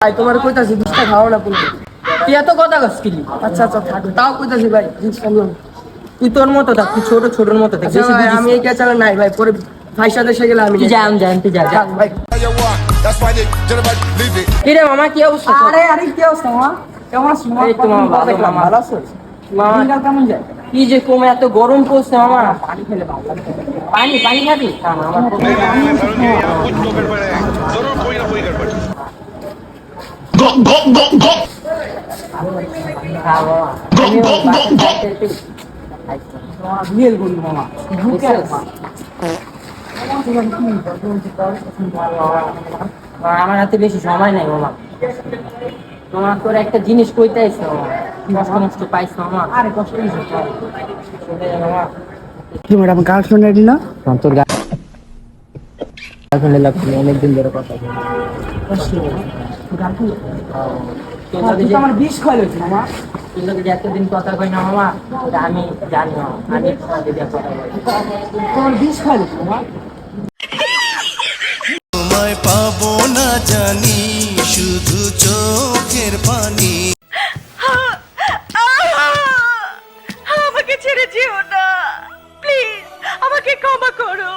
ভাই তোমার কইতাছি দুষ্টা খাও না পুরো। তুই এত কথা কসকিলি। আচ্ছা আচ্ছা থাক, তাও কইতাছি ভাই জিনিসটা নিও। তুই তোর মতো থাক, তুই ছোটর মতো থাক, বেশি বুঝিস আমি এই কেচালে নাই ভাই, পরে ভাই সাথে এসে গেলে আমি যাই তুই যা ভাই। কি রে মামা, কি অবস্থা? আরে আরে কি অবস্থা মামা? কেমন আছিস মামা? এই তো মামা ভালো, মামা ভালো আছিস? মামা। দিনকাল কেমন যায়? কি যে কমে, এত গরম পড়ছে মামা। পানি খেলে ভালো লাগবে। পানি খাবি? না মামা, রিয়েল বন্ধু মামা। ঢুকে আছে মামা। আমার হাতে বেশি সময় নাই মামা। তোমার তোর একটা জিনিস কইতে আইছে মামা, কষ্ট পাইছ মামা। আরে কষ্ট হইছে মামা কি ম্যাডাম গার্লফ্রেন্ড রেডি না? তোর গার্লফ্রেন্ডের লাগবে অনেকদিন ধরে কথা বলি। তুই তো আমার বিষ খাওয়াই লইছিস মামা। তোর সাথে যে এতদিন কথা কই না মামা, এটা আমি জানি মামা, আমি তোমার দিদি কথা বলি। তোমার বিষ খাওয়াই লইছিস মামা। তোমায় পাবো না জানি, শুধু চোখের পানি। আমাকে ছেড়ে যেও না, প্লিজ আমাকে ক্ষমা করো।